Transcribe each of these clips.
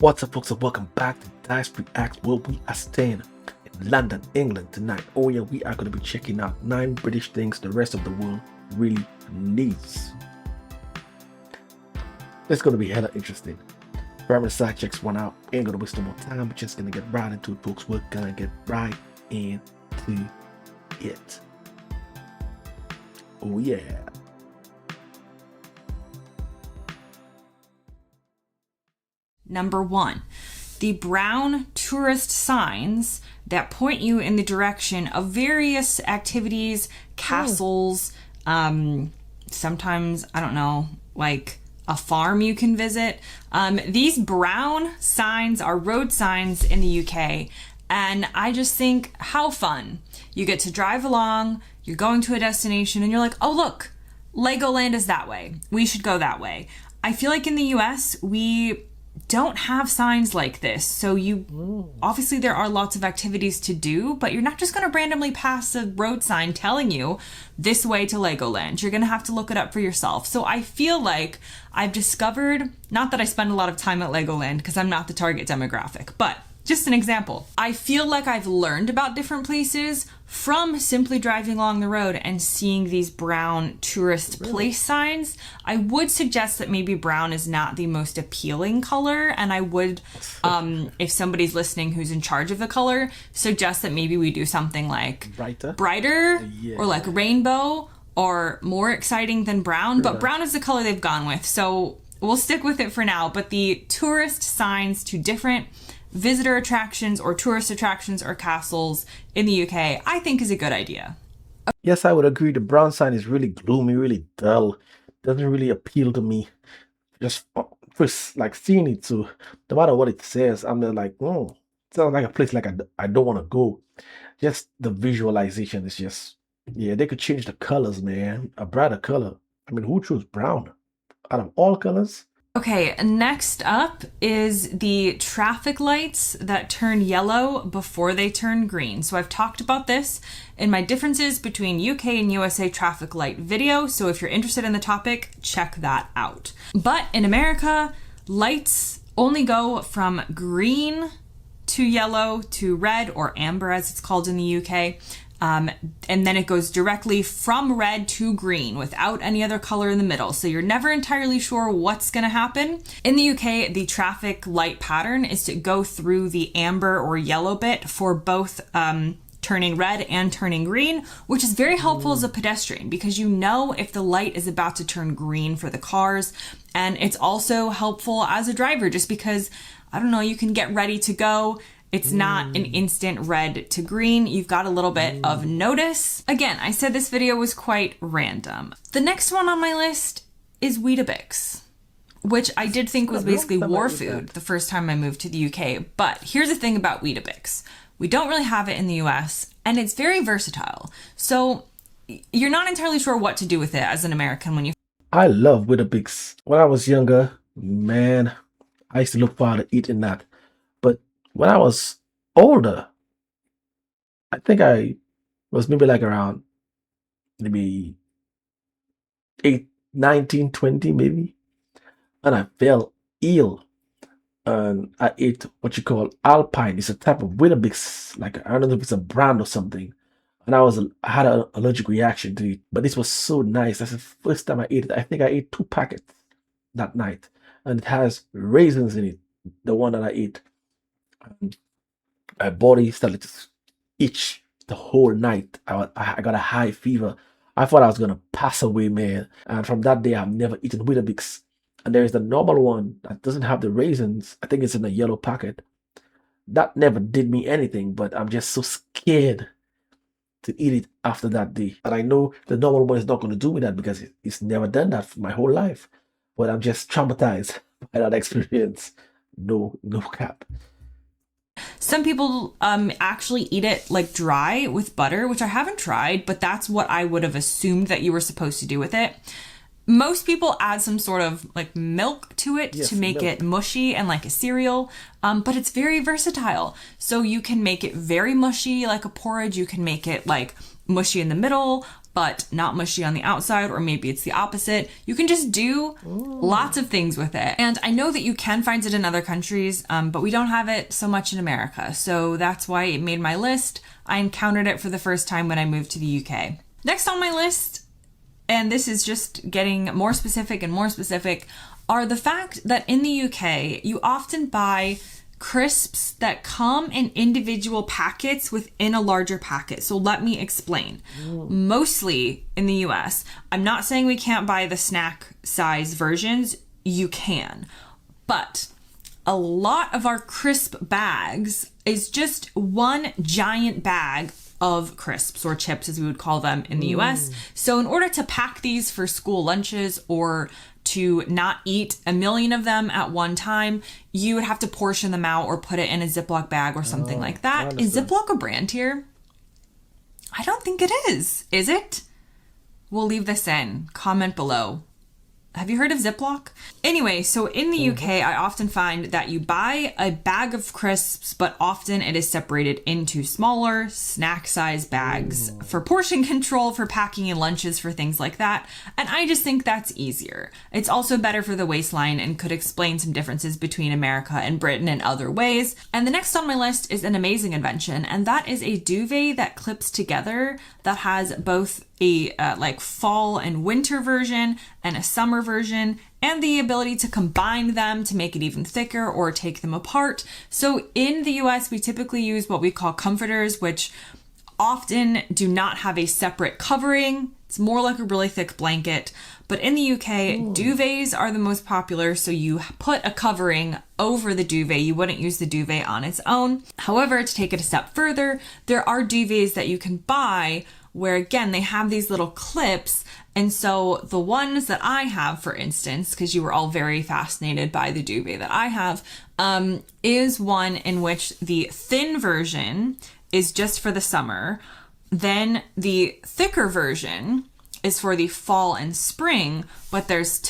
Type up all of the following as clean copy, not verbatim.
What's up, folks, and welcome back to Dyce Reacts, where we are staying in London, England tonight. Oh yeah, we are going to be checking out 9 British things the rest of the world really needs. It's going to be hella interesting. Primary side checks one out. Ain't going to waste no more time. We're just going to get right into it, folks. We're going to get right into it. Oh yeah. Number 1, the brown tourist signs that point you in the direction of various activities, castles, sometimes, I don't know, like a farm you can visit. These brown signs are road signs in the UK, and I just think, how fun. You get to drive along, you're going to a destination, and you're like, oh look, Legoland is that way. We should go that way. I feel like in the US, we don't have signs like this, so obviously there are lots of activities to do, but you're not just going to randomly pass a road sign telling you this way to Legoland. You're going to have to look it up for yourself. So I feel like I've discovered, not that I spend a lot of time at Legoland because I'm not the target demographic, but just an example. I feel like I've learned about different places from simply driving along the road and seeing these brown tourist place signs. I would suggest that maybe brown is not the most appealing color, and I would, if somebody's listening who's in charge of the color, suggest that maybe we do something like brighter or like rainbow or more exciting than brown, but brown is the color they've gone with, so we'll stick with it for now. But the tourist signs to different visitor attractions or tourist attractions or castles in the UK, I think is a good idea. Yes, I would agree. The brown sign is really gloomy, really dull. Doesn't really appeal to me. Just first, like seeing it, so no matter what it says, I'm just like, oh, sounds like a place like I don't want to go. Just the visualization is just, yeah, they could change the colors, man. A brighter color. I mean, who chose brown out of all colors? Okay, next up is the traffic lights that turn yellow before they turn green. So I've talked about this in my differences between UK and USA traffic light video. So if you're interested in the topic, check that out. But in America, lights only go from green to yellow to red, or amber as it's called in the UK. And then it goes directly from red to green without any other color in the middle. So you're never entirely sure what's going to happen. In the UK, the traffic light pattern is to go through the amber or yellow bit for both turning red and turning green, which is very helpful as a pedestrian because you know if the light is about to turn green for the cars. And it's also helpful as a driver just because, I don't know, you can get ready to go. It's not an instant red to green. You've got a little bit of notice. Again, I said this video was quite random. The next one on my list is Weetabix, which I did think was basically war food the first time I moved to the UK. But here's the thing about Weetabix. We don't really have it in the US, and it's very versatile. So you're not entirely sure what to do with it as an American when you... I love Weetabix. When I was younger, man, I used to look forward to eating that. But when I was older, I think I was maybe like around maybe 19, 20 maybe, and I fell ill, and I ate what you call Alpine. It's a type of Weetabix, like I don't know if it's a brand or something, and I had an allergic reaction to it, but this was so nice. That's the first time I ate it. I think I ate 2 packets that night, and it has raisins in it, the one that I ate. My body started to itch the whole night. I got a high fever. I thought I was gonna pass away, man. And from that day, I've never eaten Weetabix. And there is the normal one that doesn't have the raisins. I think it's in a yellow packet. That never did me anything, but I'm just so scared to eat it after that day. And I know the normal one is not going to do me that because it's never done that for my whole life. But I'm just traumatized by that experience. No cap. Some people actually eat it like dry with butter, which I haven't tried, but that's what I would have assumed that you were supposed to do with it. Most people add some sort of like milk to it to make it mushy and like a cereal, but it's very versatile. So you can make it very mushy like a porridge. You can make it like mushy in the middle, but not mushy on the outside, or maybe it's the opposite. You can just do lots of things with it. And I know that you can find it in other countries, but we don't have it so much in America. So that's why it made my list. I encountered it for the first time when I moved to the UK. Next on my list, and this is just getting more specific and more specific, are the fact that in the UK, you often buy crisps that come in individual packets within a larger packet. So let me explain. Mostly in the US, I'm not saying we can't buy the snack size versions. You can. But a lot of our crisp bags is just one giant bag of crisps, or chips as we would call them in the US. So in order to pack these for school lunches or to not eat a million of them at one time, you would have to portion them out or put it in a Ziploc bag or something like that. Is Ziploc a brand here? I don't think it is. Is it? We'll leave this in. Comment below. Have you heard of Ziploc? Anyway, so in the UK, I often find that you buy a bag of crisps, but often it is separated into smaller snack size bags for portion control, for packing in lunches, for things like that. And I just think that's easier. It's also better for the waistline and could explain some differences between America and Britain in other ways. And the next on my list is an amazing invention, and that is a duvet that clips together that has both a like fall and winter version and a summer version, and the ability to combine them to make it even thicker or take them apart. So in the US, we typically use what we call comforters, which often do not have a separate covering. It's more like a really thick blanket. But in the UK, duvets are the most popular, so you put a covering over the duvet. You wouldn't use the duvet on its own. However, to take it a step further, there are duvets that you can buy where, again, they have these little clips. And so the ones that I have, for instance, because you were all very fascinated by the duvet that I have, is one in which the thin version is just for the summer. Then the thicker version is for the fall and spring, but there's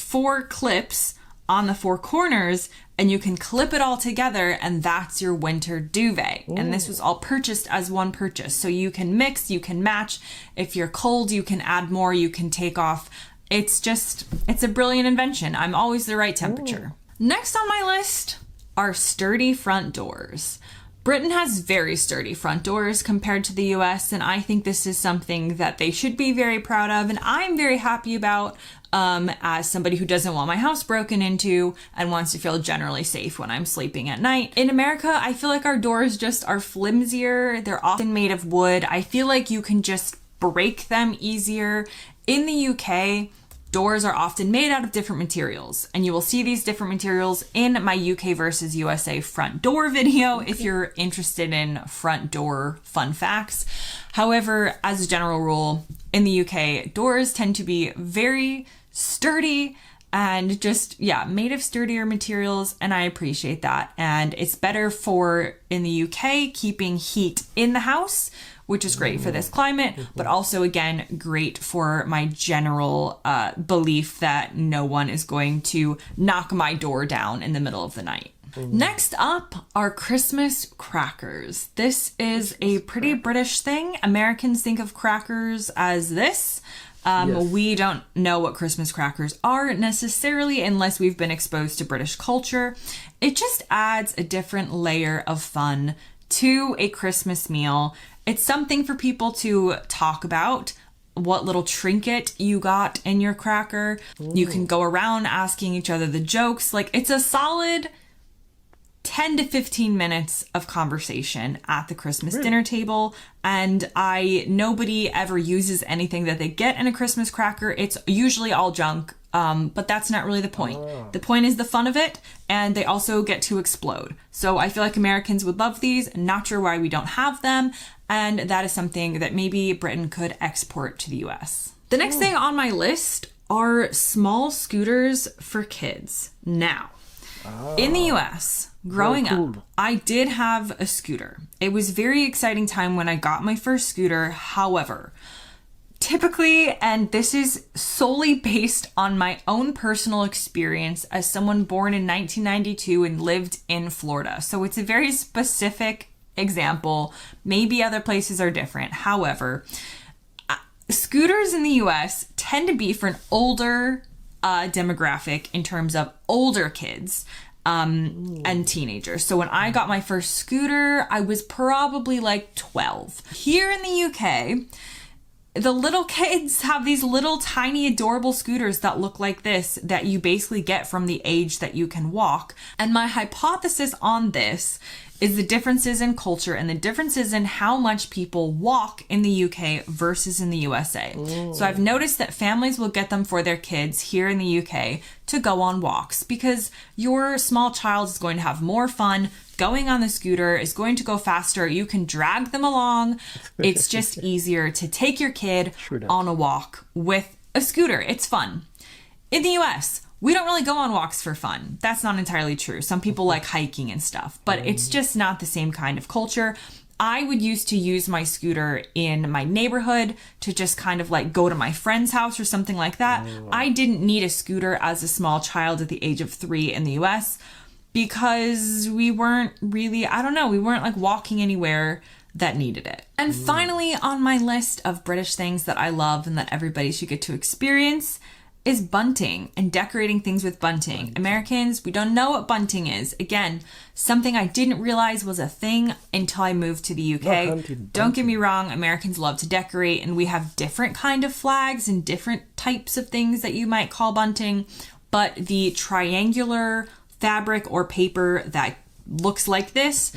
four clips on the four corners, and you can clip it all together, and that's your winter duvet. And this was all purchased as one purchase. So you can mix, you can match. If you're cold, you can add more, you can take off. It's a brilliant invention. I'm always the right temperature. Next on my list are sturdy front doors. Britain has very sturdy front doors compared to the US, and I think this is something that they should be very proud of, and I'm very happy about as somebody who doesn't want my house broken into and wants to feel generally safe when I'm sleeping at night. In America, I feel like our doors just are flimsier. They're often made of wood. I feel like you can just break them easier. In the UK, doors are often made out of different materials, and you will see these different materials in my UK versus USA front door video if you're interested in front door fun facts. However, as a general rule, in the UK, doors tend to be very sturdy and just, made of sturdier materials, and I appreciate that. And it's better for, in the UK, keeping heat in the house, which is great for this climate, but also, again, great for my general belief that no one is going to knock my door down in the middle of the night. Next up are Christmas crackers. This is a pretty British thing. Americans think of crackers as this. We don't know what Christmas crackers are necessarily unless we've been exposed to British culture. It just adds a different layer of fun to a Christmas meal. It's something for people to talk about, what little trinket you got in your cracker. You can go around asking each other the jokes. Like, it's a solid 10 to 15 minutes of conversation at the Christmas dinner table. And nobody ever uses anything that they get in a Christmas cracker. It's usually all junk. But that's not really the point. The point is the fun of it, and they also get to explode. So I feel like Americans would love these. Not sure why we don't have them, and that is something that maybe Britain could export to the US. The next thing on my list are small scooters for kids. Now, in the US, growing up, I did have a scooter. It was a very exciting time when I got my first scooter. However, typically, and this is solely based on my own personal experience as someone born in 1992 and lived in Florida. So it's a very specific example. Maybe other places are different. However, Scooters in the US tend to be for an older demographic in terms of older kids and teenagers. So when I got my first scooter, I was probably like 12. Here in the UK, the little kids have these little tiny adorable scooters that look like this that you basically get from the age that you can walk. And my hypothesis on this is the differences in culture and the differences in how much people walk in the UK versus in the USA. So I've noticed that families will get them for their kids here in the UK to go on walks because your small child is going to have more fun going on the scooter, is going to go faster. You can drag them along. It's just easier to take your kid on a walk with a scooter. It's fun. In the US, we don't really go on walks for fun. That's not entirely true. Some people like hiking and stuff, but it's just not the same kind of culture. I would used to use my scooter in my neighborhood to just kind of like go to my friend's house or something like that. I didn't need a scooter as a small child at the age of 3 in the US because we weren't really, I don't know, we weren't like walking anywhere that needed it. And finally, on my list of British things that I love and that everybody should get to experience is bunting and decorating things with bunting. Americans, we don't know what bunting is. Again, something I didn't realize was a thing until I moved to the UK. Don't get me wrong, Americans love to decorate and we have different kind of flags and different types of things that you might call bunting, but the triangular fabric or paper that looks like this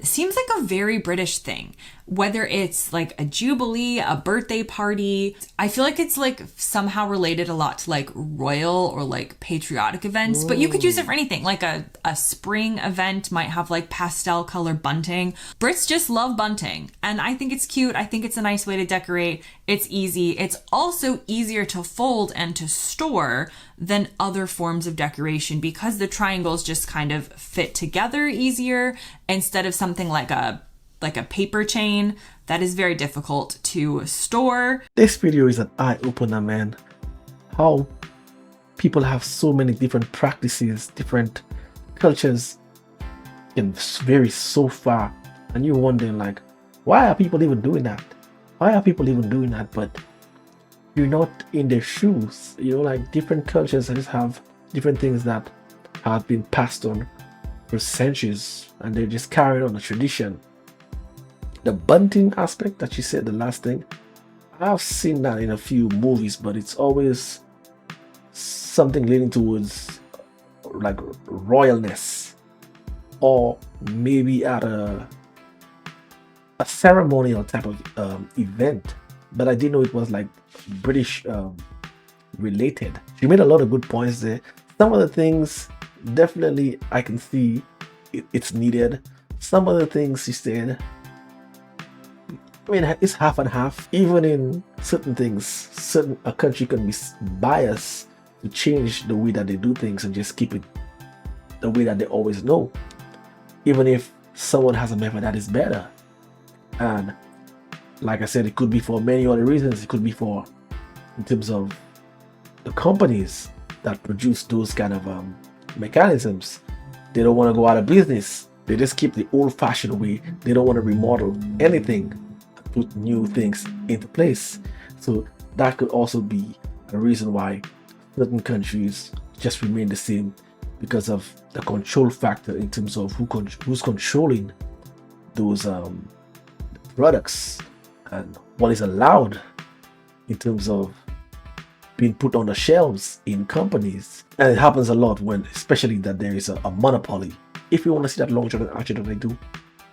seems like a very British thing. Whether it's like a jubilee, a birthday party, I feel like it's like somehow related a lot to like royal or like patriotic events, but you could use it for anything. Like a spring event might have like pastel color bunting. Brits just love bunting and I think it's cute. I think it's a nice way to decorate. It's easy. It's also easier to fold and to store than other forms of decoration because the triangles just kind of fit together easier instead of something like a paper chain that is very difficult to store. This video is an eye-opener, man. How people have so many different practices, different cultures can vary so far. And you're wondering like, why are people even doing that? Why are people even doing that? But you're not in their shoes. You know, like different cultures just have different things that have been passed on for centuries and they're just carrying on a tradition. The bunting aspect that you said, the last thing, I've seen that in a few movies, but it's always something leaning towards like royalness or maybe at a ceremonial type of event. But I didn't know it was like British related. You made a lot of good points there. Some of the things definitely I can see it's needed. Some of the things you said, I mean, it's half and half. Even in certain things, a country can be biased to change the way that they do things and just keep it the way that they always know, even if someone has a method that is better. And like I said, it could be for many other reasons. It could be for, in terms of the companies that produce those kind of mechanisms. They don't want to go out of business. They just keep the old-fashioned way. They don't want to remodel anything, put new things into place. So that could also be a reason why certain countries just remain the same, because of the control factor in terms of who's controlling those products and what is allowed in terms of being put on the shelves in companies. And it happens a lot when, especially that there is a monopoly. If you want to see that long-term action that I do,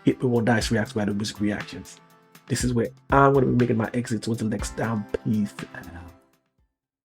hit me on Dyce Reacts by the Buzzin Reactions. This is where I'm going to be making my exit. So until next time, peace.